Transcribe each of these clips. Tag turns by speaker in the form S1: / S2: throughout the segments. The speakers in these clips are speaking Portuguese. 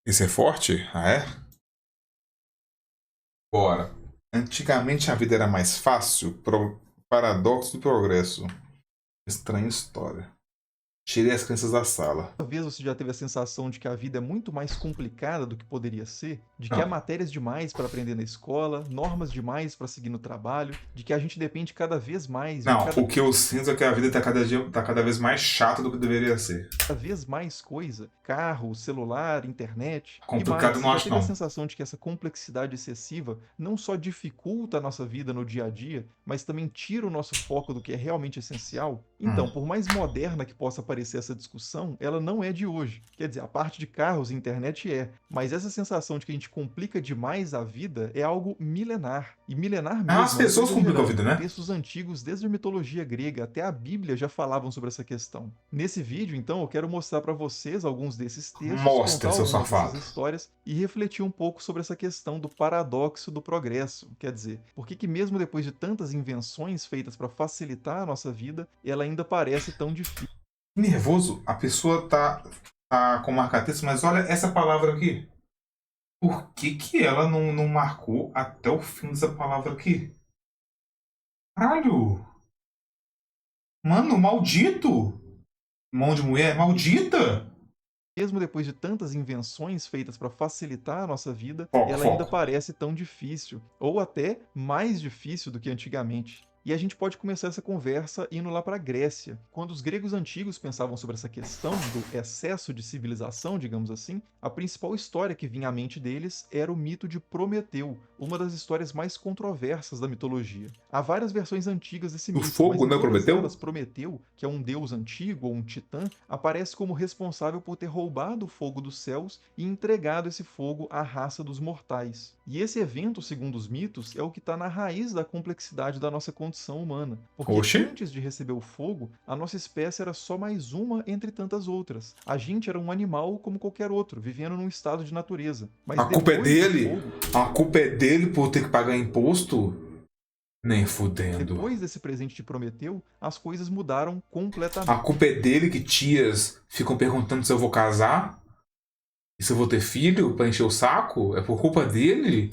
S1: Isso é forte? Ah, é? Bora. Antigamente a vida era mais fácil? Paradoxo do progresso. Estranha história. Tirei as crianças da sala.
S2: Talvez você já teve a sensação de que a vida é muito mais complicada do que poderia ser, de que há
S1: Não.
S2: matérias demais para aprender na escola, normas demais para seguir no trabalho, de que a gente depende cada vez mais de
S1: Não,
S2: cada
S1: o que eu sinto é que a vida tá cada vez mais chata do que deveria ser.
S2: vez mais coisa, carro, celular, internet e mais.
S1: Complicado
S2: Você
S1: não
S2: já
S1: acho
S2: teve a
S1: não.
S2: sensação de que essa complexidade excessiva não só dificulta a nossa vida no dia a dia, mas também tira o nosso foco do que é realmente essencial?
S1: Hum.
S2: Então, por mais moderna que possa parecer essa discussão, ela não é de hoje. Quer dizer, a parte de carros e internet é, mas essa sensação de que a gente complica demais a vida é algo milenar. E milenar
S1: As
S2: mesmo, eu não estou
S1: pessoas complicam a
S2: exagerando.
S1: vida, né?
S2: Textos antigos, desde a mitologia grega até a Bíblia, já falavam sobre essa questão. Nesse vídeo, então, eu quero mostrar para vocês alguns desses textos, contar
S1: Mostra, seu
S2: algumas dessas
S1: safado.
S2: histórias e refletir um pouco sobre essa questão do paradoxo do progresso. Quer dizer, por que mesmo depois de tantas invenções feitas para facilitar a nossa vida, ela ainda parece tão difícil?
S1: Nervoso, a pessoa tá com marca-texto, mas olha essa palavra aqui. Por que que ela não marcou até o fim dessa palavra aqui? Caralho! Mano, maldito! Mão de mulher, maldita!
S2: Mesmo depois de tantas invenções feitas para facilitar a nossa vida,
S1: Foco,
S2: ela ainda
S1: foco.
S2: parece tão difícil, ou até mais difícil do que antigamente. E a gente pode começar essa conversa indo lá para a Grécia. Quando os gregos antigos pensavam sobre essa questão do excesso de civilização, digamos assim, a principal história que vinha à mente deles era o mito de Prometeu, uma das histórias mais controversas da mitologia. Há várias versões antigas desse
S1: O
S2: mito, mas
S1: fogo
S2: em
S1: não é
S2: todas elas,
S1: Prometeu?
S2: Prometeu, que é um deus antigo ou um titã, aparece como responsável por ter roubado o fogo dos céus e entregado esse fogo à raça dos mortais. E esse evento, segundo os mitos, é o que está na raiz da complexidade da nossa condição humana. Porque
S1: Oxi.
S2: antes de receber o fogo, a nossa espécie era só mais uma entre tantas outras. A gente era um animal como qualquer outro, vivendo num estado de natureza. Mas
S1: A culpa é
S2: depois do
S1: dele?
S2: fogo,
S1: A culpa é dele por ter que pagar imposto? Nem fudendo.
S2: depois desse presente de Prometeu, as coisas mudaram
S1: A
S2: completamente.
S1: culpa é dele que tias ficam perguntando se eu vou casar? E se eu vou ter filho pra encher o saco? É por culpa dele?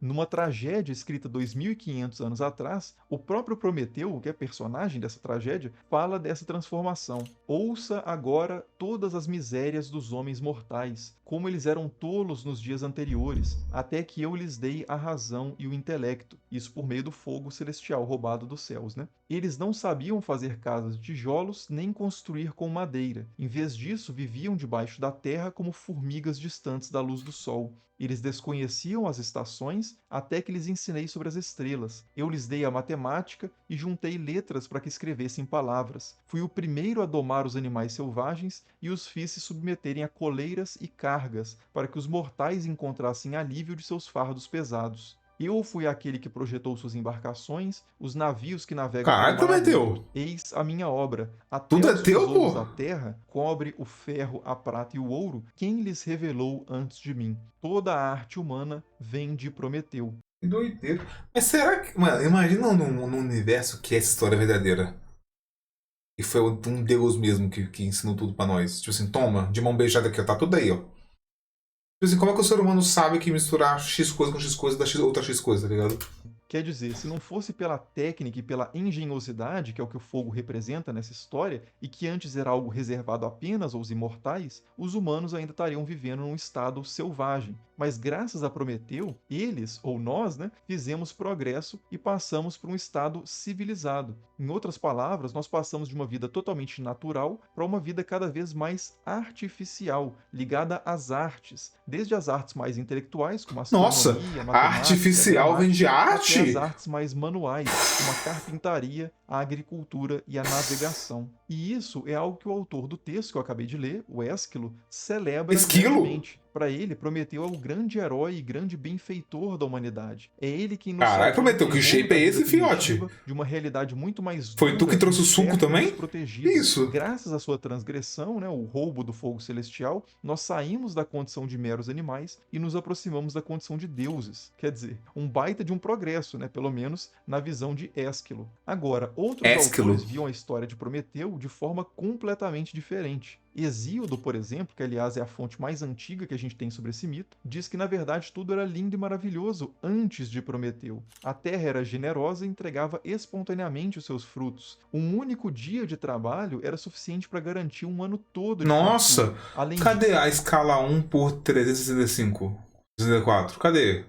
S2: Numa tragédia escrita 2500 anos atrás, o próprio Prometeu, que é personagem dessa tragédia, fala dessa transformação. Ouça agora todas as misérias dos homens mortais, como eles eram tolos nos dias anteriores, até que eu lhes dei a razão e o intelecto, isso por meio do fogo celestial roubado dos céus, né? Eles não sabiam fazer casas de tijolos nem construir com madeira. Em vez disso, viviam debaixo da terra como formigas distantes da luz do sol. Eles desconheciam as estações até que lhes ensinei sobre as estrelas. Eu lhes dei a matemática e juntei letras para que escrevessem palavras. Fui o primeiro a domar os animais selvagens e os fiz se submeterem a coleiras e cargas para que os mortais encontrassem alívio de seus fardos pesados. Eu fui aquele que projetou suas embarcações, os navios que navegam pelo
S1: Caralho,
S2: mar aberto.
S1: Prometeu.
S2: Eis a minha obra. Até
S1: Tudo é
S2: os
S1: teu,
S2: tesouros
S1: pô.
S2: da terra, cobre, o ferro, a prata e o ouro, quem lhes revelou antes de mim? Toda a arte humana vem de Prometeu.
S1: Que doideira. Mas será que. Mano, imagina num universo que essa história é verdadeira. E foi um Deus mesmo que ensinou tudo pra nós. Tipo assim, toma, de mão beijada aqui, ó. Tá tudo aí, ó. Tipo assim, como é que o ser humano sabe que misturar X coisa com X coisa dá outra X coisa, tá ligado?
S2: Quer dizer, se não fosse pela técnica e pela engenhosidade, que é o que o fogo representa nessa história, e que antes era algo reservado apenas aos imortais, os humanos ainda estariam vivendo num estado selvagem. Mas graças a Prometeu, eles, ou nós, né, fizemos progresso e passamos para um estado civilizado. Em outras palavras, nós passamos de uma vida totalmente natural para uma vida cada vez mais artificial, ligada às artes, desde as artes mais intelectuais, como
S1: Nossa,
S2: astronomia,
S1: a
S2: matemática,
S1: artificial vem
S2: gramática,
S1: de
S2: até as
S1: arte?
S2: artes mais manuais, como a carpintaria, a agricultura e a navegação. E isso é algo que o autor do texto que eu acabei de ler, o Ésquilo, celebra
S1: Esquilo?
S2: grandemente. Para ele, Prometeu é o grande herói e grande benfeitor da humanidade. É ele quem nos
S1: Caralho,
S2: salvou do
S1: Prometeu, que
S2: terror
S1: shape
S2: da
S1: é
S2: vida
S1: esse, fiote?
S2: primitiva, de uma realidade muito mais
S1: Foi tu que
S2: dura,
S1: trouxe o suco
S2: incerta e
S1: também?
S2: desprotegida.
S1: Isso.
S2: Graças à sua transgressão, né, o roubo do fogo celestial, nós saímos da condição de meros animais e nos aproximamos da condição de deuses. Quer dizer, um baita de um progresso, né, pelo menos na visão de Ésquilo. Agora, outros
S1: Esquilo.
S2: autores viam a história de Prometeu de forma completamente diferente. Hesíodo, por exemplo, que aliás é a fonte mais antiga que a gente tem sobre esse mito, diz que na verdade tudo era lindo e maravilhoso antes de Prometeu. A terra era generosa e entregava espontaneamente os seus frutos. Um único dia de trabalho era suficiente para garantir um ano todo de fartura.
S1: Nossa!
S2: Além
S1: Cadê
S2: disso,
S1: a escala 1 por 365? 64? Cadê?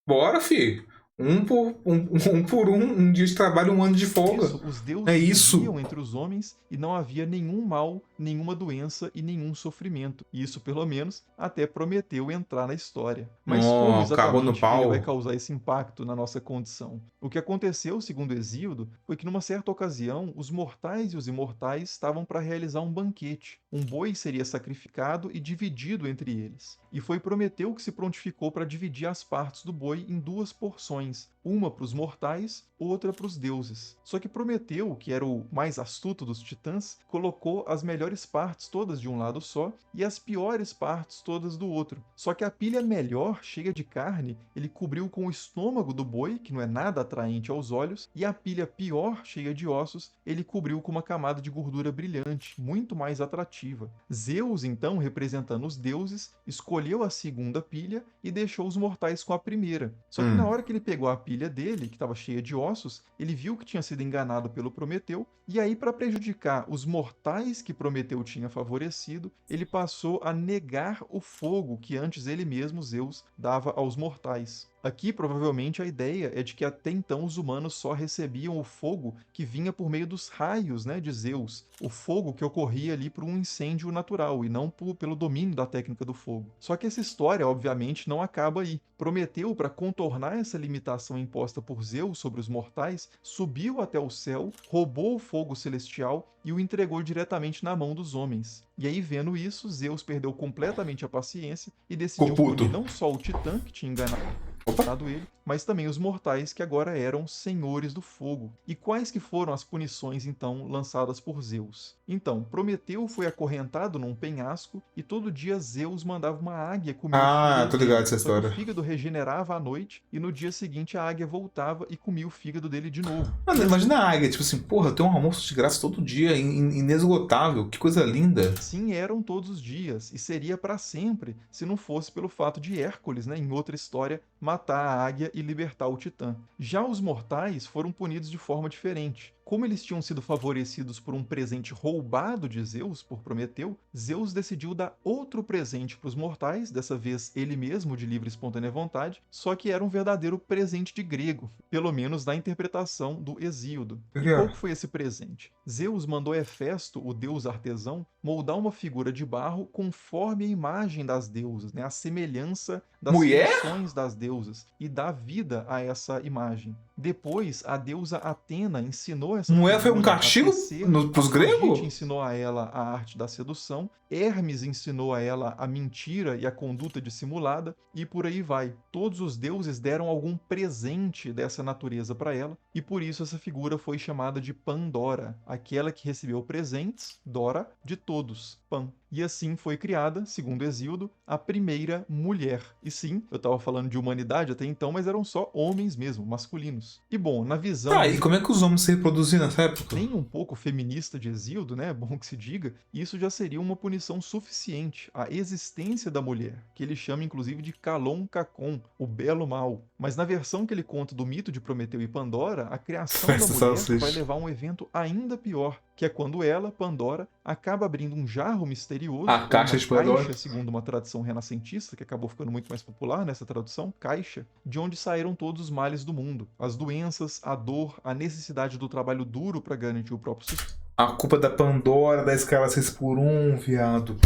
S1: Bora, fi! Um dia de trabalho, um ano de folga.
S2: os
S1: É
S2: deuses
S1: isso.
S2: viviam entre os homens e não havia nenhum mal, nenhuma doença e nenhum sofrimento. Isso, pelo menos, até Prometeu entrar na história. Mas como
S1: Não, cagou no
S2: exatamente ele vai
S1: pau.
S2: causar esse impacto na nossa condição? O que aconteceu, segundo Hesíodo, foi que numa certa ocasião, os mortais e os imortais estavam para realizar um banquete. Um boi seria sacrificado e dividido entre eles. E foi Prometeu que se prontificou para dividir as partes do boi em duas porções, uma para os mortais, outra para os deuses. Só que Prometeu, que era o mais astuto dos titãs, colocou as melhores partes todas de um lado só e as piores partes todas do outro. Só que a pilha melhor, cheia de carne, ele cobriu com o estômago do boi, que não é nada atraente aos olhos, e a pilha pior, cheia de ossos, ele cobriu com uma camada de gordura brilhante, muito mais atrativa. Zeus, então, representando os deuses, escolheu a segunda pilha e deixou os mortais com a primeira. Só que na
S1: Hum.
S2: hora que ele pegou a pilha dele, que estava cheia de ossos, ele viu que tinha sido enganado pelo Prometeu, e aí, para prejudicar os mortais que Prometeu tinha favorecido, ele passou a negar o fogo que antes ele mesmo, Zeus, dava aos mortais. Aqui, provavelmente, a ideia é de que até então os humanos só recebiam o fogo que vinha por meio dos raios, né, de Zeus. O fogo que ocorria ali por um incêndio natural e não pelo domínio da técnica do fogo. Só que essa história, obviamente, não acaba aí. Prometeu, para contornar essa limitação imposta por Zeus sobre os mortais, subiu até o céu, roubou o fogo celestial e o entregou diretamente na mão dos homens. E aí, vendo isso, Zeus perdeu completamente a paciência e
S1: Ficou
S2: decidiu punir
S1: puto.
S2: não só o Titã, que tinha enganado
S1: Opa.
S2: ele, mas também os mortais que agora eram senhores do fogo. E quais que foram as punições então lançadas por Zeus? Então, Prometeu foi acorrentado num penhasco e todo dia Zeus mandava uma águia comer o
S1: Ah,
S2: fígado
S1: tô ligado
S2: dele.
S1: essa
S2: Só que o
S1: história.
S2: fígado regenerava à noite e no dia seguinte a águia voltava e comia o fígado dele de novo.
S1: Mano,
S2: E assim,
S1: imagina a águia, tipo assim, porra, tem um almoço de graça todo dia, inesgotável, que coisa linda.
S2: assim eram todos os dias, e seria para sempre se não fosse pelo fato de Hércules, né, em outra história, matar a águia e libertar o Titã. Já os mortais foram punidos de forma diferente. Como eles tinham sido favorecidos por um presente roubado de Zeus por Prometeu, Zeus decidiu dar outro presente para os mortais, dessa vez ele mesmo de livre e espontânea vontade, só que era um verdadeiro presente de grego, pelo menos na interpretação do Hesíodo.
S1: O
S2: E
S1: que
S2: qual
S1: é?
S2: que foi esse presente? Zeus mandou Hefesto, o deus artesão, moldar uma figura de barro conforme a imagem das deusas, né, a semelhança das
S1: Mulher?
S2: feições das deusas, e dar vida a essa imagem. Depois, a deusa Atena ensinou essa
S1: Mulher foi um
S2: figura a
S1: castigo
S2: tecer,
S1: pros
S2: Afrodite
S1: gregos?
S2: ensinou a ela a arte da sedução, Hermes ensinou a ela a mentira e a conduta dissimulada, e por aí vai. Todos os deuses deram algum presente dessa natureza para ela, e por isso essa figura foi chamada de Pandora, aquela que recebeu presentes, Dora, de todos, Pan. E assim foi criada, segundo Hesíodo, a primeira mulher. E sim, eu estava falando de humanidade até então, mas eram só homens mesmo, masculinos. E bom, na visão
S1: Tá, e como é que os homens se reproduziam nessa época?
S2: nem um pouco feminista de Hesíodo, né? Bom que se diga, isso já seria uma punição suficiente, a existência da mulher, que ele chama inclusive de Kalon Kakon, o belo mal. Mas na versão que ele conta do mito de Prometeu e Pandora, a criação da
S1: Festa
S2: mulher vai
S1: salsicha.
S2: levar a um evento ainda pior, que é quando ela, Pandora, acaba abrindo um jarro misterioso,
S1: A
S2: ou
S1: caixa
S2: uma
S1: de Pandora.
S2: caixa, segundo uma tradução renascentista, que acabou ficando muito mais popular nessa tradução, caixa, de onde saíram todos os males do mundo. As doenças, a dor, a necessidade do trabalho duro para garantir o próprio
S1: A culpa da Pandora, da escala 6 por um, viado.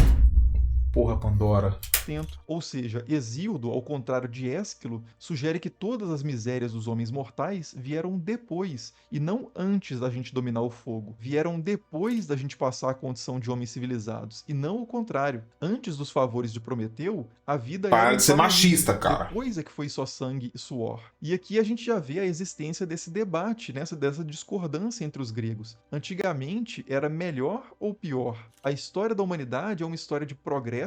S1: Porra, Pandora.
S2: sustento. Ou seja, Hesíodo, ao contrário de Ésquilo, sugere que todas as misérias dos homens mortais vieram depois, e não antes da gente dominar o fogo. Vieram depois da gente passar a condição de homens civilizados, e não o contrário. Antes dos favores de Prometeu, a vida era
S1: Para
S2: um
S1: de ser
S2: paraíso.
S1: machista, cara.
S2: Depois é que foi só sangue e suor. E aqui a gente já vê a existência desse debate, dessa discordância entre os gregos. Antigamente era melhor ou pior? A história da humanidade é uma história de progresso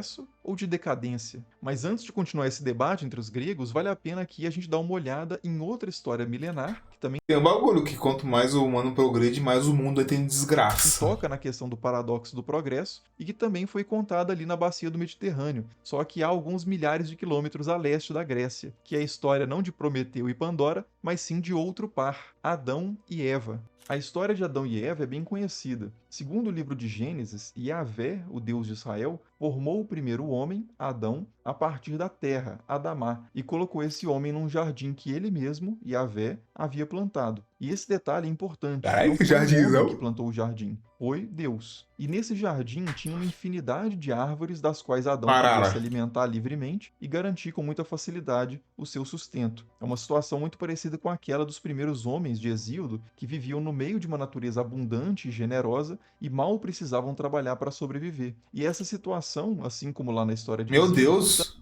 S2: ou de decadência? Mas antes de continuar esse debate entre os gregos, vale a pena aqui a gente dar uma olhada em outra história milenar, que também
S1: Tem um bagulho que quanto mais o humano progride, mais o mundo tem desgraça.
S2: toca na questão do paradoxo do progresso e que também foi contada ali na bacia do Mediterrâneo, só que há alguns milhares de quilômetros a leste da Grécia, que é a história não de Prometeu e Pandora, mas sim de outro par, Adão e Eva. A história de Adão e Eva é bem conhecida. Segundo o livro de Gênesis, Yahvé, o Deus de Israel, formou o primeiro homem, Adão, a partir da terra, Adamá, e colocou esse homem num jardim que ele mesmo, Yahvé, havia plantado. E esse detalhe é importante.
S1: Caralho,
S2: Não
S1: que
S2: foi o homem
S1: jardinzão.
S2: que plantou o jardim, foi Deus. E nesse jardim tinha uma infinidade de árvores das quais Adão podia se
S1: Parara.
S2: alimentar livremente e garantir com muita facilidade o seu sustento. É uma situação muito parecida com aquela dos primeiros homens de Exíodo, que viviam no meio de uma natureza abundante e generosa e mal precisavam trabalhar para sobreviver. E essa situação, assim como lá na história de
S1: Meu
S2: Exíodo,
S1: Deus.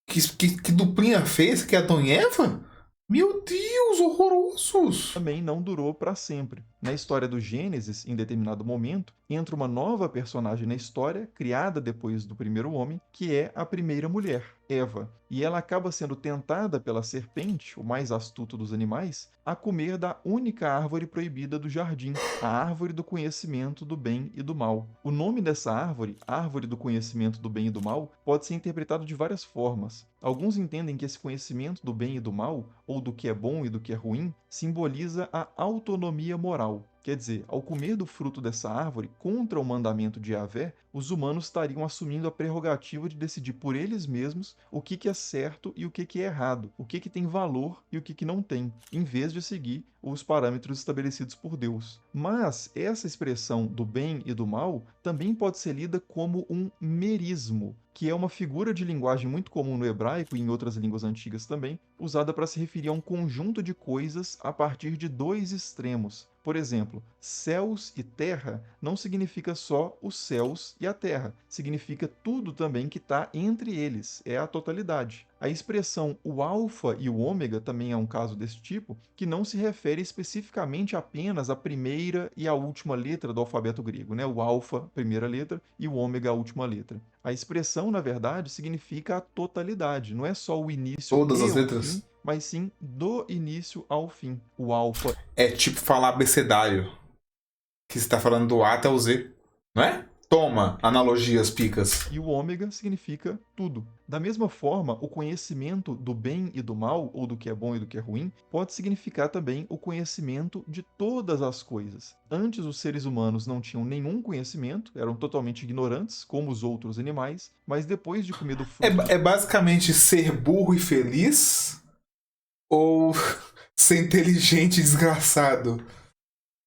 S1: Que duplinha fez que é Adão e Eva? Meu Deus, horrorosos.
S2: também não durou para sempre. Na história do Gênesis, em determinado momento, entra uma nova personagem na história, criada depois do primeiro homem, que é a primeira mulher, Eva. E ela acaba sendo tentada pela serpente, o mais astuto dos animais, a comer da única árvore proibida do jardim, a árvore do conhecimento do bem e do mal. O nome dessa árvore, árvore do conhecimento do bem e do mal, pode ser interpretado de várias formas. Alguns entendem que esse conhecimento do bem e do mal, ou do que é bom e do que é ruim, simboliza a autonomia moral. Quer dizer, ao comer do fruto dessa árvore, contra o mandamento de Yahvé, os humanos estariam assumindo a prerrogativa de decidir por eles mesmos o que é certo e o que é errado, o que tem valor e o que não tem, em vez de seguir os parâmetros estabelecidos por Deus. Mas essa expressão do bem e do mal também pode ser lida como um merismo, que é uma figura de linguagem muito comum no hebraico e em outras línguas antigas também, usada para se referir a um conjunto de coisas a partir de dois extremos. Por exemplo, céus e terra não significa só os céus e a terra, significa tudo também que está entre eles, é a totalidade. A expressão o alfa e o ômega também é um caso desse tipo, que não se refere especificamente apenas à primeira e à última letra do alfabeto grego, né? O alfa, primeira letra, e o ômega, a última letra. A expressão, na verdade, significa a totalidade, não é só o início
S1: Todas
S2: e
S1: as
S2: o fim,
S1: letras.
S2: mas sim do início ao fim. O alfa
S1: É tipo falar abecedário. Que você tá falando do A até o Z. Não é? Toma, analogias, picas.
S2: e o ômega significa tudo. Da mesma forma, o conhecimento do bem e do mal, ou do que é bom e do que é ruim, pode significar também o conhecimento de todas as coisas. Antes, os seres humanos não tinham nenhum conhecimento, eram totalmente ignorantes, como os outros animais, mas depois de comer do fruto do
S1: É basicamente ser burro e feliz? Ou ser inteligente e desgraçado?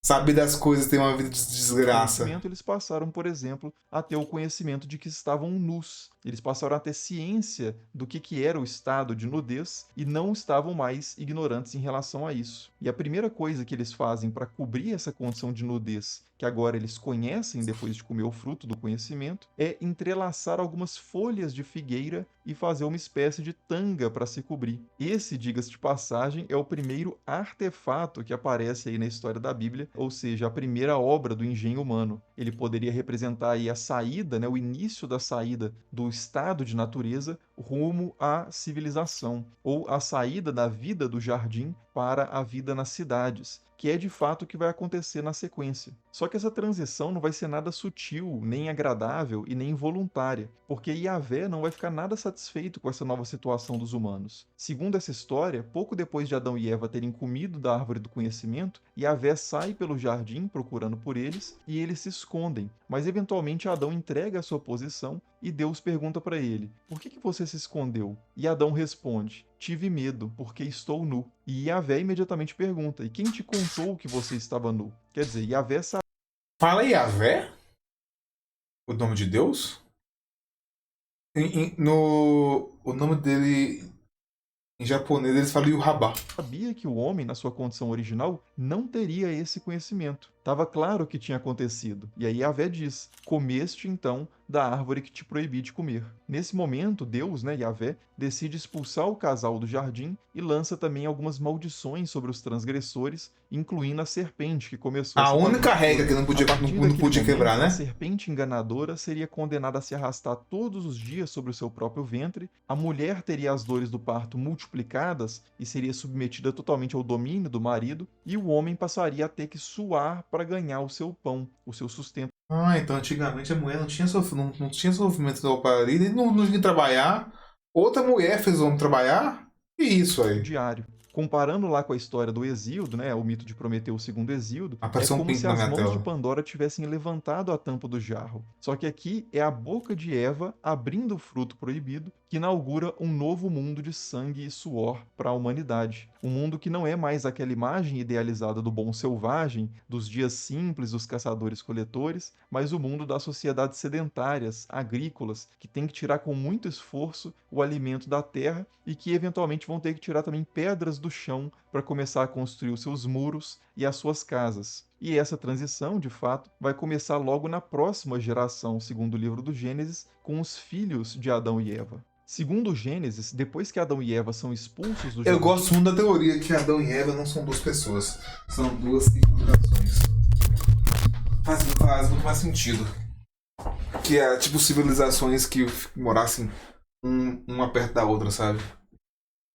S1: Sabe das coisas, ter uma vida de desgraça.
S2: conhecimento, eles passaram, por exemplo, a ter o conhecimento de que estavam nus. Eles passaram a ter ciência do que era o estado de nudez e não estavam mais ignorantes em relação a isso. E a primeira coisa que eles fazem para cobrir essa condição de nudez, que agora eles conhecem depois de comer o fruto do conhecimento, é entrelaçar algumas folhas de figueira e fazer uma espécie de tanga para se cobrir. Esse, diga-se de passagem, é o primeiro artefato que aparece aí na história da Bíblia, ou seja, a primeira obra do engenho humano. Ele poderia representar aí a saída, né, o início da saída do estado de natureza rumo à civilização, ou a saída da vida do jardim para a vida nas cidades, que é de fato o que vai acontecer na sequência. Só que essa transição não vai ser nada sutil, nem agradável e nem voluntária, porque Yahvé não vai ficar nada satisfeito com essa nova situação dos humanos. Segundo essa história, pouco depois de Adão e Eva terem comido da árvore do conhecimento, Yahvé sai pelo jardim procurando por eles e eles se escondem, mas eventualmente Adão entrega a sua posição e Deus pergunta para ele: "Por que você se escondeu?" E Adão responde: "Tive medo, porque estou nu." E Yahvé imediatamente pergunta: "E quem te contou que você estava nu?" Quer dizer, Yahvé
S1: Fala Yahvé? O nome de Deus? O nome dele em japonês eles falam Yuhabá.
S2: sabia que o homem, na sua condição original, não teria esse conhecimento. Estava claro o que tinha acontecido. E aí Yahvé diz: comeste então da árvore que te proibi de comer. Nesse momento, Deus, né, Yahvé, decide expulsar o casal do jardim e lança também algumas maldições sobre os transgressores, incluindo a serpente que começou
S1: A
S2: essa
S1: única
S2: bagunça
S1: regra
S2: toda.
S1: que não
S2: A
S1: podia, não,
S2: partir
S1: não
S2: daquele
S1: podia quebrar,
S2: momento, a
S1: né?
S2: serpente enganadora seria condenada a se arrastar todos os dias sobre o seu próprio ventre, a mulher teria as dores do parto multiplicadas e seria submetida totalmente ao domínio do marido, e o homem passaria a ter que suar para ganhar o seu pão, o seu sustento
S1: Ah, então antigamente a mulher não tinha sofrimento do marido e não tinha que trabalhar. Outra mulher fez o homem trabalhar? Que isso aí?
S2: diário. Comparando lá com a história do Hesíodo, né, o mito de Prometeu, o segundo Hesíodo, é
S1: Apareceu um
S2: como
S1: pinto
S2: se
S1: na
S2: as
S1: minha
S2: mãos de
S1: tela.
S2: Pandora tivessem levantado a tampa do jarro. Só que aqui é a boca de Eva abrindo o fruto proibido que inaugura um novo mundo de sangue e suor para a humanidade. Um mundo que não é mais aquela imagem idealizada do bom selvagem, dos dias simples dos caçadores-coletores, mas o mundo das sociedades sedentárias, agrícolas, que tem que tirar com muito esforço o alimento da terra e que eventualmente vão ter que tirar também pedras do chão para começar a construir os seus muros e as suas casas. E essa transição, de fato, vai começar logo na próxima geração, segundo o livro do Gênesis, com os filhos de Adão e Eva. Segundo o Gênesis, depois que Adão e Eva são expulsos do
S1: Eu gosto
S2: jardim,
S1: muito da teoria que Adão e Eva não são duas pessoas, são duas civilizações. Faz muito mais sentido. Que é tipo civilizações que morassem uma perto da outra, sabe?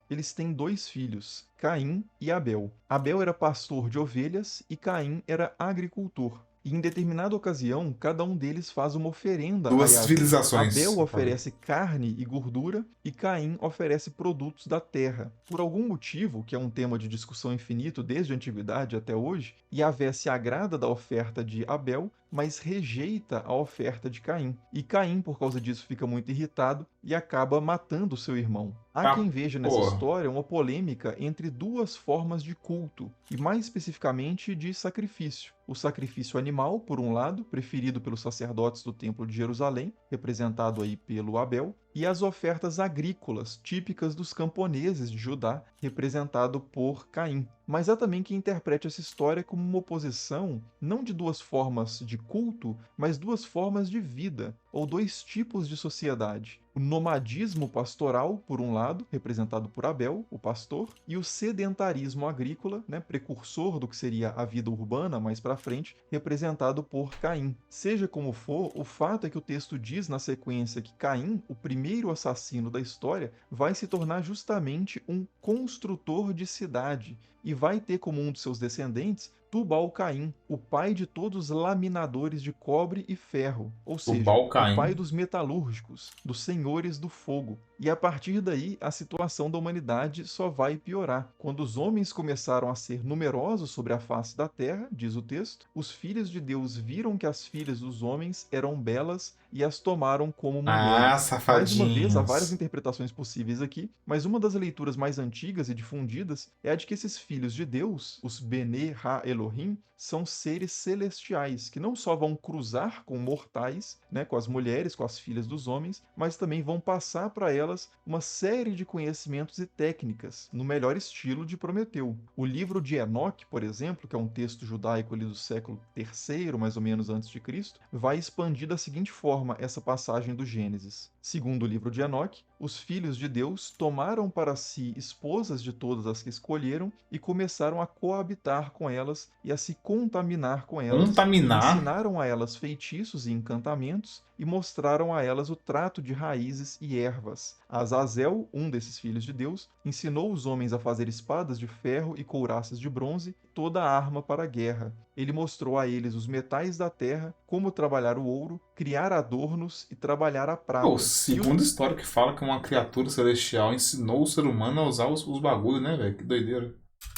S2: eles têm dois filhos, Caim e Abel. Abel era pastor de ovelhas e Caim era agricultor. E em determinada ocasião, cada um deles faz uma oferenda a
S1: Duas
S2: Yahvé. Abel
S1: civilizações.
S2: oferece carne e gordura e Caim oferece produtos da terra. Por algum motivo, que é um tema de discussão infinito desde a antiguidade até hoje, Yahvé se agrada da oferta de Abel, mas rejeita a oferta de Caim. E Caim, por causa disso, fica muito irritado e acaba matando seu irmão. Há quem
S1: Ah,
S2: veja nessa
S1: pô.
S2: história uma polêmica entre duas formas de culto, e mais especificamente de sacrifício. O sacrifício animal, por um lado, preferido pelos sacerdotes do Templo de Jerusalém, representado aí pelo Abel, e as ofertas agrícolas, típicas dos camponeses de Judá, representado por Caim. Mas há também quem interprete essa história como uma oposição não de duas formas de culto, mas duas formas de vida, ou dois tipos de sociedade. O nomadismo pastoral, por um lado, representado por Abel, o pastor, e o sedentarismo agrícola, né, precursor do que seria a vida urbana mais para frente, representado por Caim. Seja como for, o fato é que o texto diz na sequência que Caim, o primeiro assassino da história, vai se tornar justamente um construtor de cidade e vai ter como um dos seus descendentes Tubal-Caim, o pai de todos os laminadores de cobre e ferro, ou
S1: O
S2: seja, o pai
S1: Balcaim.
S2: dos metalúrgicos, dos senhores do fogo. E a partir daí, a situação da humanidade só vai piorar. Quando os homens começaram a ser numerosos sobre a face da terra, diz o texto, os filhos de Deus viram que as filhas dos homens eram belas e as tomaram como
S1: Ah,
S2: mulheres. Mais uma vez, há várias
S1: safadinhos.
S2: interpretações possíveis aqui, mas uma das leituras mais antigas e difundidas é a de que esses filhos de Deus, os Bene Ha-Elohim, são seres celestiais que não só vão cruzar com mortais, né, com as mulheres, com as filhas dos homens, mas também vão passar para elas uma série de conhecimentos e técnicas, no melhor estilo de Prometeu. O livro de Enoque, por exemplo, que é um texto judaico ali do século III, mais ou menos antes de Cristo, vai expandir da seguinte forma essa passagem do Gênesis. Segundo o livro de Enoque, os filhos de Deus tomaram para si esposas de todas as que escolheram e começaram a coabitar com elas e a se contaminar com elas, e
S1: Contaminar.
S2: ensinaram a elas feitiços e encantamentos e mostraram a elas o trato de raízes e ervas. Azazel, um desses filhos de Deus, ensinou os homens a fazer espadas de ferro e couraças de bronze, toda arma para a guerra. Ele mostrou a eles os metais da terra, como trabalhar o ouro, criar adornos e trabalhar a
S1: Pô,
S2: prata. E o
S1: segundo história que fala que uma criatura celestial ensinou o ser humano a usar os bagulhos, né, velho? Que doideira.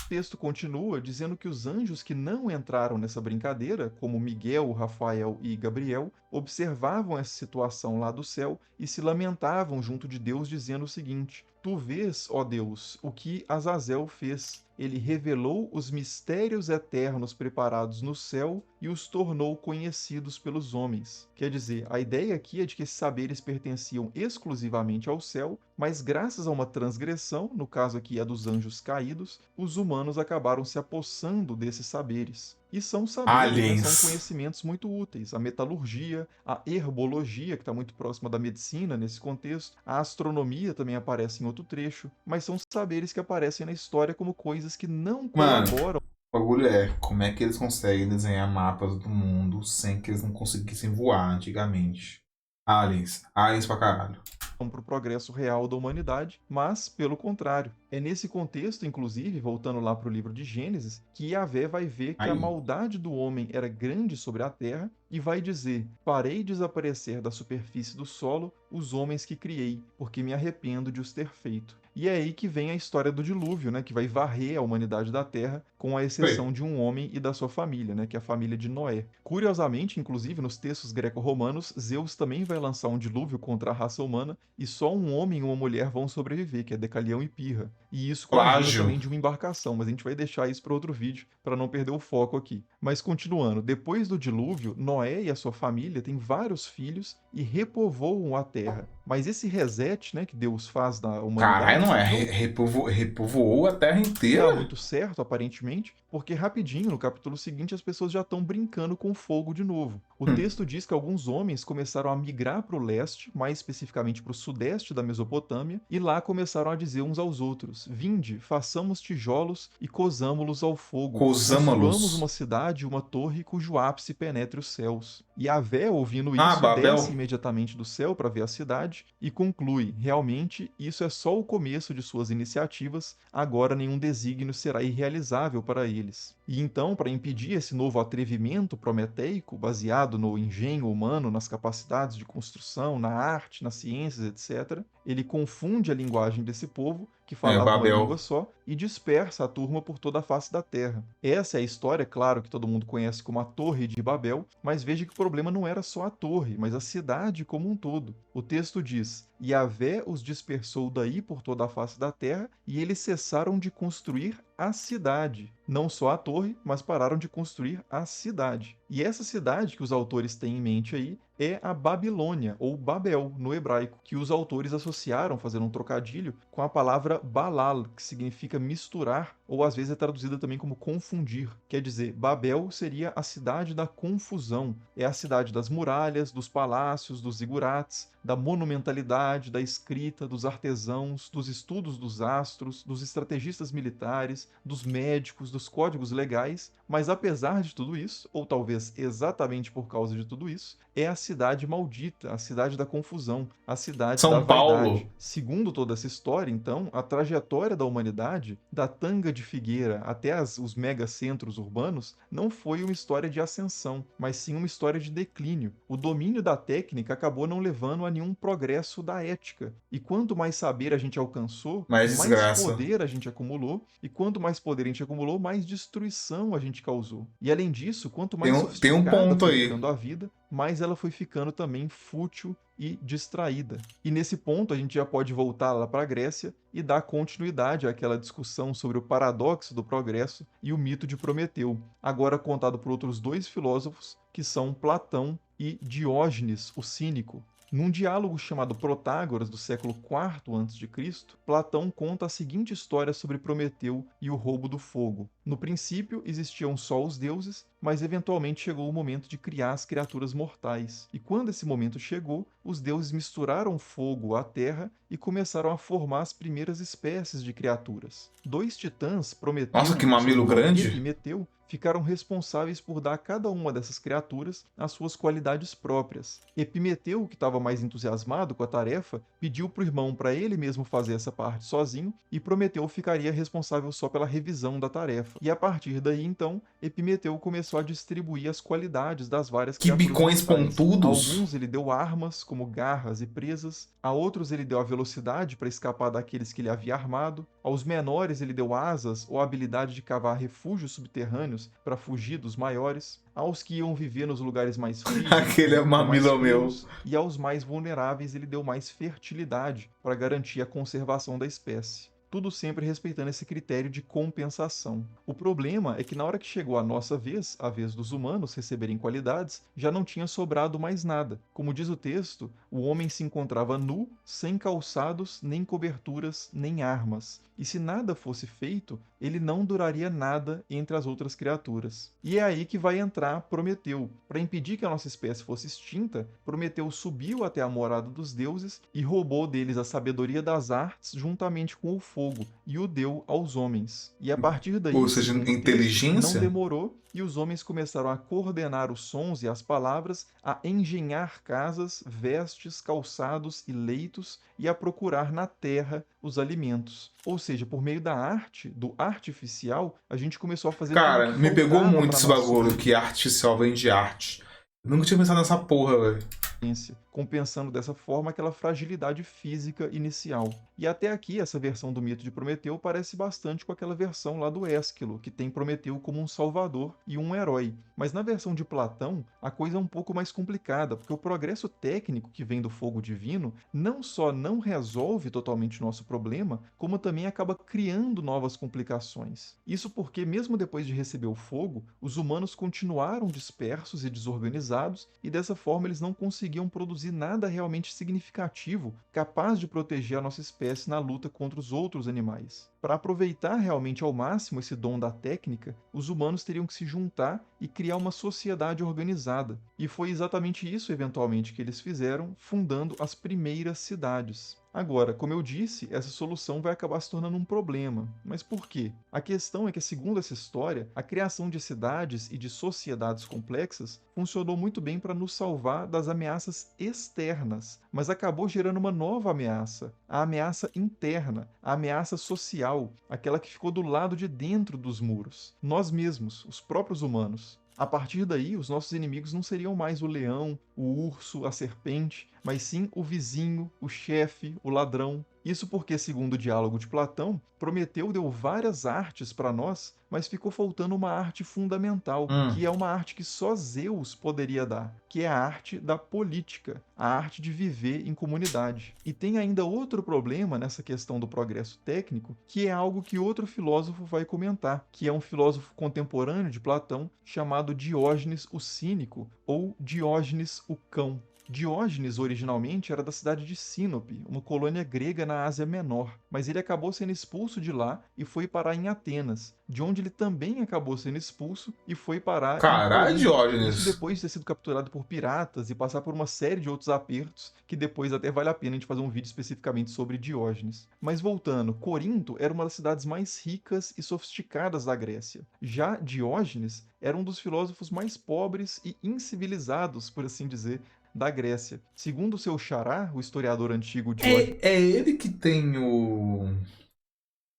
S2: texto continua dizendo que os anjos que não entraram nessa brincadeira, como Miguel, Rafael e Gabriel, observavam essa situação lá do céu e se lamentavam junto de Deus, dizendo o seguinte: Tu vês, ó Deus, o que Azazel fez. Ele revelou os mistérios eternos preparados no céu e os tornou conhecidos pelos homens. Quer dizer, a ideia aqui é de que esses saberes pertenciam exclusivamente ao céu, mas graças a uma transgressão, no caso aqui a dos anjos caídos, os humanos acabaram se apossando desses saberes. E são saberes, né? São
S1: Aliens.
S2: conhecimentos muito úteis. A metalurgia, a herbologia, que está muito próxima da medicina nesse contexto, a astronomia também aparece em outro trecho, mas são saberes que aparecem na história como coisas que não
S1: Mano,
S2: colaboram
S1: o bagulho é como é que eles conseguem desenhar mapas do mundo sem que eles não conseguissem voar antigamente. Aliens. Aliens pra caralho.
S2: para o progresso real da humanidade, mas, pelo contrário, é nesse contexto, inclusive, voltando lá para o livro de Gênesis, que Yahvé vai ver que a
S1: Aí.
S2: maldade do homem era grande sobre a terra e vai dizer: farei desaparecer da superfície do solo os homens que criei, porque me arrependo de os ter feito. E é aí que vem a história do dilúvio, né, que vai varrer a humanidade da Terra, com a
S1: Foi.
S2: exceção de um homem e da sua família, né, que é a família de Noé. Curiosamente, inclusive, nos textos greco-romanos, Zeus também vai lançar um dilúvio contra a raça humana, e só um homem e uma mulher vão sobreviver, que é Decalião e Pirra. E isso com a ajuda
S1: Plágio.
S2: também de uma embarcação, mas a gente vai deixar isso para outro vídeo, para não perder o foco aqui. Mas continuando, depois do dilúvio, Noé e a sua família têm vários filhos e repovoam a terra. Mas esse reset, né, que Deus faz da
S1: Caralho,
S2: humanidade
S1: não é?
S2: não
S1: Repovoou a Terra
S2: dá
S1: inteira?
S2: muito certo, aparentemente, porque rapidinho, no capítulo seguinte, as pessoas já estão brincando com fogo de novo. O
S1: Hum.
S2: texto diz que alguns homens começaram a migrar para o leste, mais especificamente para o sudeste da Mesopotâmia, e lá começaram a dizer uns aos outros: Vinde, façamos tijolos e cozamo-los ao fogo, construamos uma
S1: Cosâmalos.
S2: cidade e uma torre cujo ápice penetre os céus. E Yahvé, ouvindo
S1: Ah,
S2: isso, desce
S1: Babel.
S2: imediatamente do céu para ver a cidade e conclui: realmente, isso é só o começo de suas iniciativas, agora nenhum desígnio será irrealizável para eles. E então, para impedir esse novo atrevimento prometeico, baseado no engenho humano, nas capacidades de construção, na arte, nas ciências, etc., ele confunde a linguagem desse povo, que
S1: É,
S2: falava uma língua
S1: Babel.
S2: só, e dispersa a turma por toda a face da terra. Essa é a história, claro, que todo mundo conhece como a Torre de Babel, mas veja que o problema não era só a torre, mas a cidade como um todo. O texto diz: Yahvé os dispersou daí por toda a face da terra, e eles cessaram de construir a cidade. Não só a torre, mas pararam de construir a cidade. E essa cidade que os autores têm em mente aí é a Babilônia, ou Babel, no hebraico, que os autores associaram, fazendo um trocadilho, com a palavra Balal, que significa misturar, ou às vezes é traduzida também como confundir. Quer dizer, Babel seria a cidade da confusão. É a cidade das muralhas, dos palácios, dos zigurates, da monumentalidade, da escrita, dos artesãos, dos estudos dos astros, dos estrategistas militares, dos médicos, dos códigos legais, mas apesar de tudo isso, ou talvez exatamente por causa de tudo isso, é a cidade maldita, a cidade da confusão, a cidade da
S1: São
S2: vaidade.
S1: Paulo.
S2: Segundo toda essa história, então, a trajetória da humanidade, da tanga de Figueira até os megacentros urbanos, não foi uma história de ascensão, mas sim uma história de declínio. O domínio da técnica acabou não levando a nenhum progresso da ética. E quanto mais saber a gente alcançou,
S1: Mais
S2: mais
S1: desgraça.
S2: poder a gente acumulou, e quanto mais poder a gente acumulou, mais destruição a gente causou. E além disso, quanto mais
S1: Tem um
S2: sofisticada
S1: ponto
S2: foi
S1: aí.
S2: ficando a vida, mais ela foi ficando também fútil e distraída. E nesse ponto a gente já pode voltar lá para a Grécia e dar continuidade àquela discussão sobre o paradoxo do progresso e o mito de Prometeu, agora contado por outros dois filósofos, que são Platão e Diógenes, o cínico. Num diálogo chamado Protágoras, do século IV a.C., Platão conta a seguinte história sobre Prometeu e o roubo do fogo. No princípio, existiam só os deuses, mas eventualmente chegou o momento de criar as criaturas mortais. E quando esse momento chegou, os deuses misturaram fogo à terra e começaram a formar as primeiras espécies de criaturas. Dois titãs,
S1: Nossa,
S2: Prometeu
S1: que
S2: e o seu
S1: mamilo
S2: irmão
S1: grande.
S2: Epimeteu, ficaram responsáveis por dar a cada uma dessas criaturas as suas qualidades próprias. Epimeteu, que estava mais entusiasmado com a tarefa, pediu para o irmão para ele mesmo fazer essa parte sozinho, e Prometeu ficaria responsável só pela revisão da tarefa. E a partir daí, então, Epimeteu começou a distribuir as qualidades das várias
S1: Que
S2: criaturas
S1: bicões
S2: mortais. A
S1: pontudos.
S2: alguns ele deu armas, como garras e presas, a outros ele deu a velocidade para escapar daqueles que ele havia armado, aos menores ele deu asas ou a habilidade de cavar refúgios subterrâneos para fugir dos maiores, aos que iam viver nos lugares mais frios ele
S1: Aquele é
S2: cobriu com mais
S1: mamilo meu.
S2: pelos, e aos mais vulneráveis ele deu mais fertilidade para garantir a conservação da espécie. tudo sempre respeitando esse critério de compensação. O problema é que na hora que chegou a nossa vez, a vez dos humanos receberem qualidades, já não tinha sobrado mais nada. Como diz o texto, o homem se encontrava nu, sem calçados, nem coberturas, nem armas. E se nada fosse feito, ele não duraria nada entre as outras criaturas. E é aí que vai entrar Prometeu. Para impedir que a nossa espécie fosse extinta, Prometeu subiu até a morada dos deuses e roubou deles a sabedoria das artes juntamente com o fogo, e o deu aos homens. E a partir
S1: Ou
S2: daí,
S1: seja,
S2: segundo o texto, não
S1: inteligência?
S2: demorou e os homens começaram a coordenar os sons e as palavras, a engenhar casas, vestes, calçados e leitos e a procurar na terra os alimentos. Ou seja, por meio da arte, do artificial, a gente começou a fazer tudo o que
S1: Cara, me pegou
S2: faltava
S1: muito
S2: para
S1: esse
S2: nossa
S1: bagulho que artificial vem de arte. Eu nunca tinha pensado nessa porra, velho.
S2: sobrevivência, compensando dessa forma aquela fragilidade física inicial. E até aqui, essa versão do mito de Prometeu parece bastante com aquela versão lá do Ésquilo, que tem Prometeu como um salvador e um herói. Mas na versão de Platão, a coisa é um pouco mais complicada, porque o progresso técnico que vem do fogo divino não só não resolve totalmente o nosso problema, como também acaba criando novas complicações. Isso porque, mesmo depois de receber o fogo, os humanos continuaram dispersos e desorganizados, e dessa forma eles não conseguiam produzir nada realmente significativo capaz de proteger a nossa espécie na luta contra os outros animais. Para aproveitar realmente ao máximo esse dom da técnica, os humanos teriam que se juntar e criar uma sociedade organizada. E foi exatamente isso, eventualmente, que eles fizeram, fundando as primeiras cidades. Agora, como eu disse, essa solução vai acabar se tornando um problema. Mas por quê? A questão é que, segundo essa história, a criação de cidades e de sociedades complexas funcionou muito bem para nos salvar das ameaças externas, mas acabou gerando uma nova ameaça, a ameaça interna, a ameaça social, aquela que ficou do lado de dentro dos muros. Nós mesmos, os próprios humanos. A partir daí, os nossos inimigos não seriam mais o leão, o urso, a serpente, mas sim o vizinho, o chefe, o ladrão. Isso porque, segundo o diálogo de Platão, Prometeu deu várias artes para nós, mas ficou faltando uma arte fundamental,
S1: Hum.
S2: que é uma arte que só Zeus poderia dar, que é a arte da política, a arte de viver em comunidade. E tem ainda outro problema nessa questão do progresso técnico, que é algo que outro filósofo vai comentar, que é um filósofo contemporâneo de Platão chamado Diógenes o Cínico ou Diógenes o Cão. Diógenes originalmente era da cidade de Sinope, uma colônia grega na Ásia Menor, mas ele acabou sendo expulso de lá e foi parar em Atenas, de onde ele também acabou sendo expulso e foi parar em
S1: Caralho,
S2: Corinto. Isso
S1: Diógenes.
S2: depois de ter sido capturado por piratas e passar por uma série de outros apertos, que depois até vale a pena a gente fazer um vídeo especificamente sobre Diógenes. Mas voltando, Corinto era uma das cidades mais ricas e sofisticadas da Grécia. Já Diógenes era um dos filósofos mais pobres e incivilizados, por assim dizer, da Grécia. Segundo seu xará, o historiador antigo Diógenes
S1: É ele que tem o.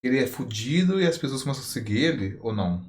S1: Ele é fudido e as pessoas começam a seguir ele, ou não?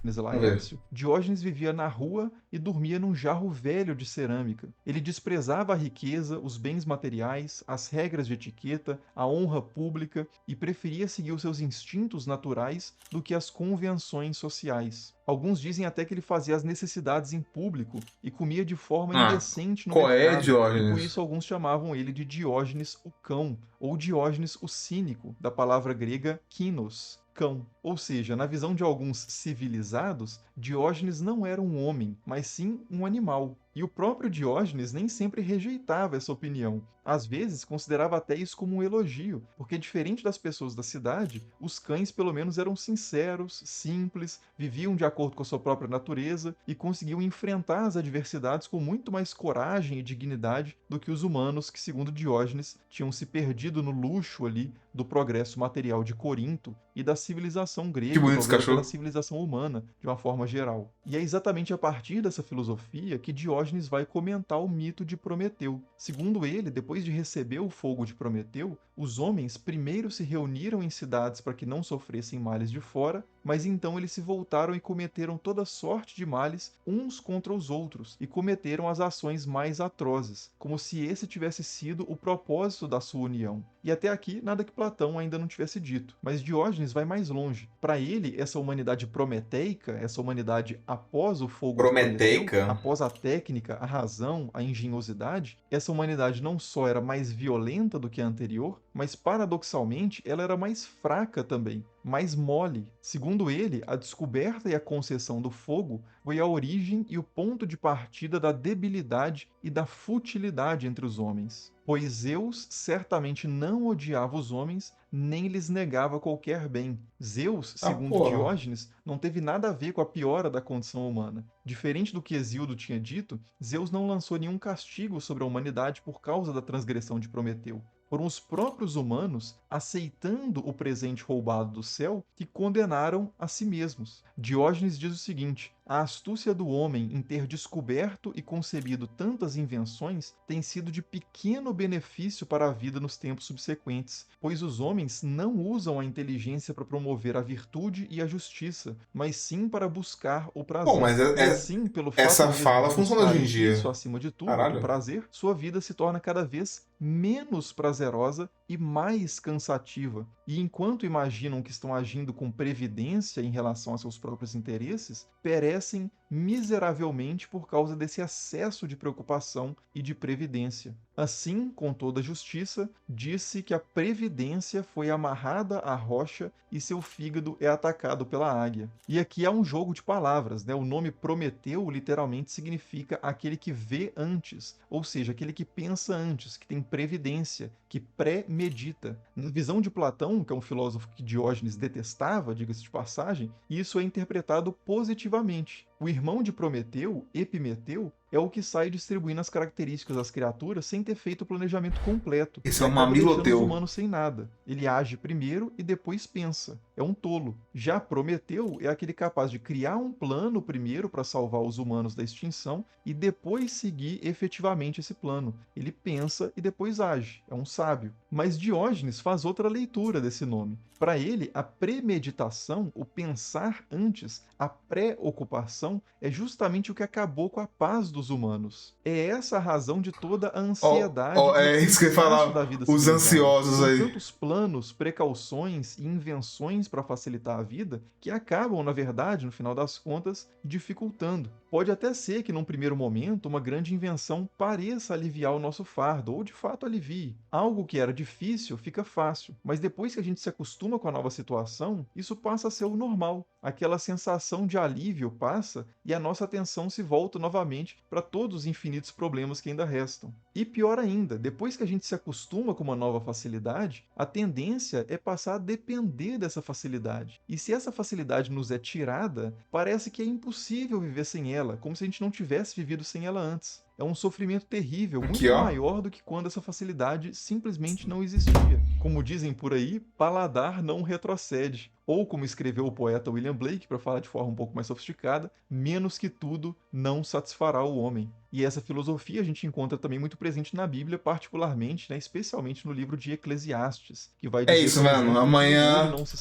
S1: Vamos ver.
S2: Laércio, Diógenes vivia na rua e dormia num jarro velho de cerâmica. Ele desprezava a riqueza, os bens materiais, as regras de etiqueta, a honra pública e preferia seguir os seus instintos naturais do que as convenções sociais. Alguns dizem até que ele fazia as necessidades em público e comia de forma
S1: Ah,
S2: indecente no
S1: qual é,
S2: mercado, e por
S1: Diógenes?
S2: isso alguns chamavam ele de Diógenes o Cão, ou Diógenes o Cínico, da palavra grega kinos, cão. Ou seja, na visão de alguns civilizados, Diógenes não era um homem, mas sim um animal. E o próprio Diógenes nem sempre rejeitava essa opinião. Às vezes, considerava até isso como um elogio, porque diferente das pessoas da cidade, os cães pelo menos eram sinceros, simples, viviam de acordo com a sua própria natureza e conseguiam enfrentar as adversidades com muito mais coragem e dignidade do que os humanos que, segundo Diógenes, tinham se perdido no luxo ali do progresso material de Corinto e da civilização
S1: Que
S2: grega e
S1: bonito esse
S2: talvez até da
S1: cachorro.
S2: civilização humana, de uma forma geral. E é exatamente a partir dessa filosofia que Diógenes vai comentar o mito de Prometeu. Segundo ele, depois de receber o fogo de Prometeu, os homens primeiro se reuniram em cidades para que não sofressem males de fora mas então eles se voltaram e cometeram toda sorte de males uns contra os outros, e cometeram as ações mais atrozes, como se esse tivesse sido o propósito da sua união. E até aqui, nada que Platão ainda não tivesse dito. Mas Diógenes vai mais longe. Para ele, essa humanidade prometeica, essa humanidade após o fogo de Prometeu,
S1: Prometeica?
S2: após a técnica, a razão, a engenhosidade, essa humanidade não só era mais violenta do que a anterior, mas paradoxalmente ela era mais fraca também, mais mole. Segundo ele, a descoberta e a concessão do fogo foi a origem e o ponto de partida da debilidade e da futilidade entre os homens. Pois Zeus certamente não odiava os homens, nem lhes negava qualquer bem. Zeus,
S1: Ah,
S2: segundo
S1: porra.
S2: Diógenes, não teve nada a ver com a piora da condição humana. Diferente do que Hesíodo tinha dito, Zeus não lançou nenhum castigo sobre a humanidade por causa da transgressão de Prometeu. Foram os próprios humanos, aceitando o presente roubado do céu, que condenaram a si mesmos. Diógenes diz o seguinte: a astúcia do homem em ter descoberto e concebido tantas invenções tem sido de pequeno benefício para a vida nos tempos subsequentes, pois os homens não usam a inteligência para promover a virtude e a justiça, mas sim para buscar o
S1: Bom,
S2: prazer.
S1: mas
S2: E assim, pelo fato
S1: essa
S2: de eles
S1: fala funciona hoje em
S2: buscarem isso
S1: dia.
S2: acima de tudo, o
S1: Caralho.
S2: prazer, sua vida se torna cada vez menos prazerosa e mais cansativa. E enquanto imaginam que estão agindo com previdência em relação a seus próprios interesses, perecem miseravelmente por causa desse excesso de preocupação e de previdência. Assim, com toda justiça, disse que a previdência foi amarrada à rocha e seu fígado é atacado pela águia. E aqui há um jogo de palavras, né? O nome Prometeu literalmente significa aquele que vê antes, ou seja, aquele que pensa antes, que tem previdência, que pré-medita. Na visão de Platão, que é um filósofo que Diógenes detestava, diga-se de passagem, isso é interpretado positivamente. O irmão de Prometeu, Epimeteu, é o que sai distribuindo as características das criaturas sem ter feito o planejamento completo
S1: Esse
S2: e
S1: é um
S2: acaba deixando os
S1: mamiloteu.
S2: humanos sem nada. Ele age primeiro e depois pensa. É um tolo. Já Prometeu é aquele capaz de criar um plano primeiro para salvar os humanos da extinção e depois seguir efetivamente esse plano. Ele pensa e depois age. É um sábio. Mas Diógenes faz outra leitura desse nome. Para ele, a premeditação, o pensar antes, a preocupação, é justamente o que acabou com a paz dos humanos. É essa a razão de toda a
S1: Ó,
S2: ansiedade
S1: ó,
S2: e o
S1: é isso que eu ia
S2: cansaço da
S1: falar.
S2: vida
S1: Os
S2: civilizada.
S1: ansiosos
S2: São
S1: aí.
S2: tantos planos, precauções e invenções para facilitar a vida que acabam, na verdade, no final das contas, dificultando. Pode até ser que, num primeiro momento, uma grande invenção pareça aliviar o nosso fardo, ou de fato alivie. Algo que era difícil fica fácil, mas depois que a gente se acostuma com a nova situação, isso passa a ser o normal. Aquela sensação de alívio passa e a nossa atenção se volta novamente para todos os infinitos problemas que ainda restam. E pior ainda, depois que a gente se acostuma com uma nova facilidade, a tendência é passar a depender dessa facilidade. E se essa facilidade nos é tirada, parece que é impossível viver sem ela, como se a gente não tivesse vivido sem ela antes. É um sofrimento terrível,
S1: Aqui,
S2: muito
S1: ó.
S2: maior do que quando essa facilidade simplesmente não existia. Como dizem por aí, paladar não retrocede. Ou, como escreveu o poeta William Blake, para falar de forma um pouco mais sofisticada, menos que tudo não satisfará o homem. E essa filosofia a gente encontra também muito presente na Bíblia, particularmente, né, especialmente no livro de Eclesiastes, que vai
S1: É
S2: dizer,
S1: isso,
S2: por
S1: mano.
S2: exemplo, que o olho
S1: Amanhã,
S2: não se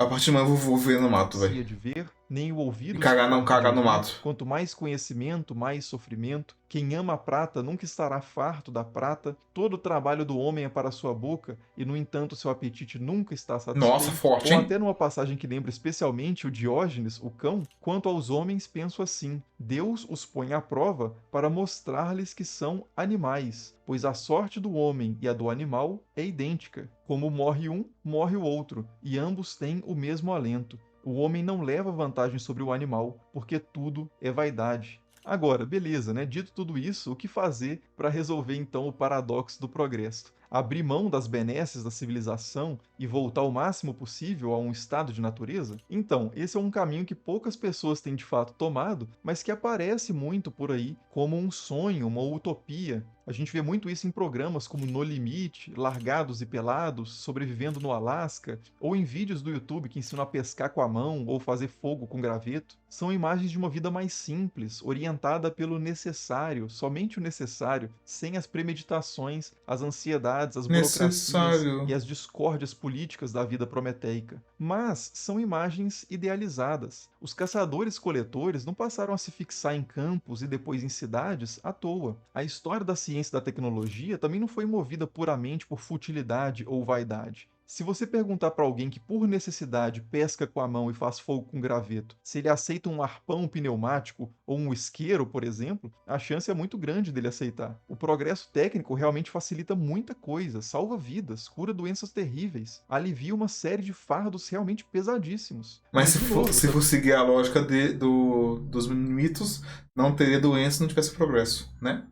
S1: a partir de amanhã eu vou ver no mato, velho.
S2: sacia de ver, nem o
S1: E
S2: ouvido se
S1: cagar não
S2: farta de
S1: cagar no
S2: ouvir.
S1: mato.
S2: Quanto mais conhecimento, mais sofrimento. Quem ama a prata nunca estará farto da prata. Todo o trabalho do homem é para sua boca, e no entanto seu apetite nunca está
S1: Nossa,
S2: satisfeito.
S1: forte,
S2: Ou
S1: hein?
S2: até numa passagem que lembra especialmente o Diógenes, o cão, quanto aos homens penso assim: Deus os põe à prova para mostrar-lhes que são animais, pois a sorte do homem e a do animal é idêntica. Como morre um, morre o outro, e ambos têm o mesmo alento. O homem não leva vantagem sobre o animal, porque tudo é vaidade. Agora, beleza, né? Dito tudo isso, o que fazer para resolver então o paradoxo do progresso? Abrir mão das benesses da civilização e voltar o máximo possível a um estado de natureza? Então, esse é um caminho que poucas pessoas têm de fato tomado, mas que aparece muito por aí como um sonho, uma utopia. A gente vê muito isso em programas como No Limite, Largados e Pelados, Sobrevivendo no Alasca, ou em vídeos do YouTube que ensinam a pescar com a mão ou fazer fogo com graveto. São imagens de uma vida mais simples, orientada pelo necessário, somente o necessário, sem as premeditações, as ansiedades dificuldades, as burocracias e
S1: Necessário.
S2: as discórdias políticas da vida prometeica. Mas são imagens idealizadas. Os caçadores-coletores não passaram a se fixar em campos e depois em cidades à toa. A história da ciência e da tecnologia também não foi movida puramente por futilidade ou vaidade. Se você perguntar para alguém que por necessidade pesca com a mão e faz fogo com graveto, se ele aceita um arpão pneumático ou um isqueiro, por exemplo, a chance é muito grande dele aceitar. O progresso técnico realmente facilita muita coisa, salva vidas, cura doenças terríveis, alivia uma série de fardos realmente pesadíssimos.
S1: Mas
S2: Mas, de novo,
S1: se for seguir a lógica dos mitos, não teria doença se não tivesse progresso, né?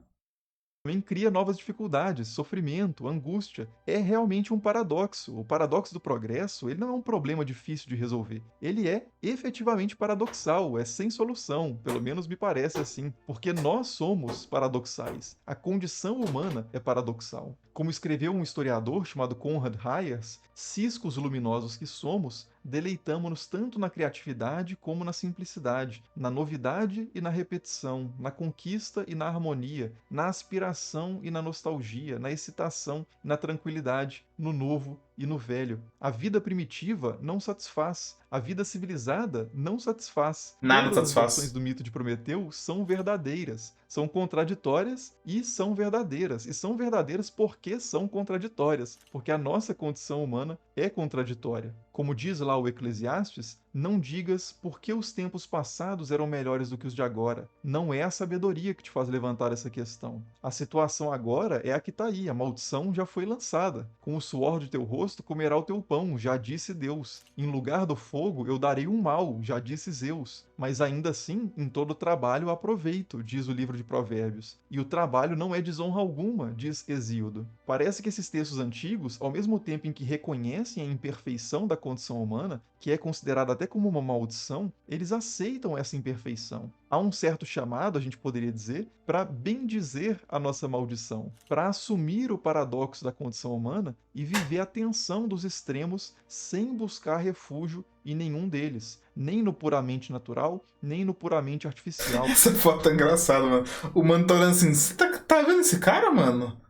S2: também cria novas dificuldades, sofrimento, angústia. É realmente um paradoxo. O paradoxo do progresso, ele não é um problema difícil de resolver. Ele é efetivamente paradoxal, é sem solução, pelo menos me parece assim, porque nós somos paradoxais. A condição humana é paradoxal. Como escreveu um historiador chamado Konrad Hayers, ciscos luminosos que somos, deleitamo-nos tanto na criatividade como na simplicidade, na novidade e na repetição, na conquista e na harmonia, na aspiração e na nostalgia, na excitação e na tranquilidade, no novo e no velho. A vida primitiva não satisfaz, a vida civilizada não satisfaz.
S1: Nada
S2: Todas as versões
S1: satisfaz.
S2: do mito de Prometeu são verdadeiras, são contraditórias e são verdadeiras. E são verdadeiras porque são contraditórias, porque a nossa condição humana é contraditória. Como diz lá o Eclesiastes, não digas por que os tempos passados eram melhores do que os de agora. Não é a sabedoria que te faz levantar essa questão. A situação agora é a que está aí, a maldição já foi lançada. Com o suor de teu rosto comerá o teu pão, já disse Deus. Em lugar do fogo eu darei um mal, já disse Zeus. Mas ainda assim, em todo trabalho há proveito, diz o livro de Provérbios. E o trabalho não é desonra alguma, diz Hesíodo. Parece que esses textos antigos, ao mesmo tempo em que reconhecem a imperfeição da condição humana, que é considerada até como uma maldição, eles aceitam essa imperfeição. Há um certo chamado, a gente poderia dizer, para bendizer a nossa maldição, para assumir o paradoxo da condição humana e viver a tensão dos extremos sem buscar refúgio em nenhum deles, nem no puramente natural, nem no puramente artificial.
S1: Essa foto é engraçada, mano. O mano tá olhando assim, você tá vendo esse cara, mano?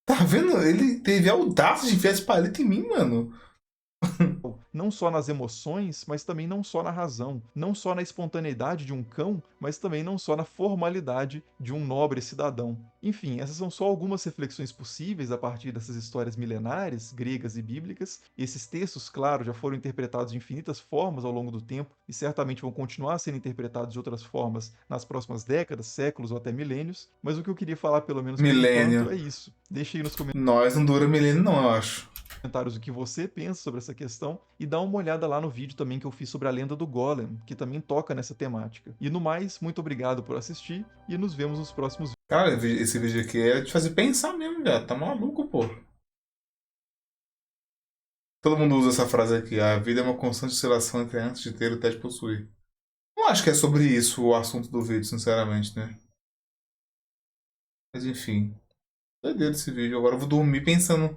S1: Tá vendo? Ele teve a audácia de enfiar esse palito em mim, mano.
S2: Não só nas emoções, mas também não só na razão, não só na espontaneidade de um cão, mas também não só na formalidade de um nobre cidadão. Enfim, essas são só algumas reflexões possíveis a partir dessas histórias milenares, gregas e bíblicas. Esses textos, claro, já foram interpretados de infinitas formas ao longo do tempo e certamente vão continuar sendo interpretados de outras formas nas próximas décadas, séculos ou até milênios, mas o que eu queria falar, pelo menos por enquanto,
S1: Milênio.
S2: é isso. Deixe aí nos
S1: Nós não dura milênio, não, eu acho.
S2: comentários o que você pensa sobre essa questão e dá uma olhada lá no vídeo também que eu fiz sobre a lenda do Golem, que também toca nessa temática. E no mais, muito obrigado por assistir e nos vemos nos próximos vídeos.
S1: Cara, esse vídeo aqui é de fazer pensar mesmo, velho. Tá maluco, pô. Todo mundo usa essa frase aqui. A vida é uma constante oscilação entre antes de ter e até de possuir. Não acho que é sobre isso o assunto do vídeo, sinceramente, né? Mas enfim. Doideira esse vídeo. Agora eu vou dormir pensando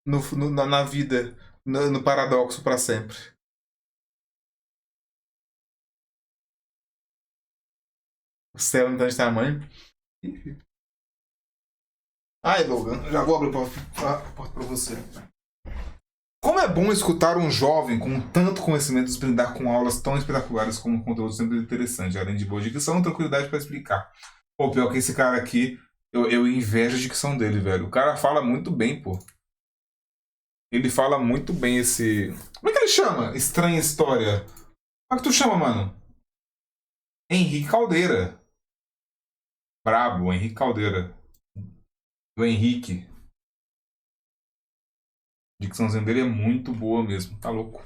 S1: na vida, no paradoxo pra sempre. O céu não tá de tamanho. Ai, Logan, já vou abrir a porta pra você. Como é bom escutar um jovem com tanto conhecimento se brindar com aulas tão espetaculares como um conteúdo sempre interessante, além de boa dicção e tranquilidade para explicar. Pô, pior que esse cara aqui, eu invejo a dicção dele, velho. O cara fala muito bem, pô. Ele fala muito bem esse. Como é que ele chama? Estranha História. Como é que tu chama, mano? Henrique Caldeira. Brabo, Henrique Caldeira. O Henrique. A dicçãozinha dele é muito boa mesmo, tá louco.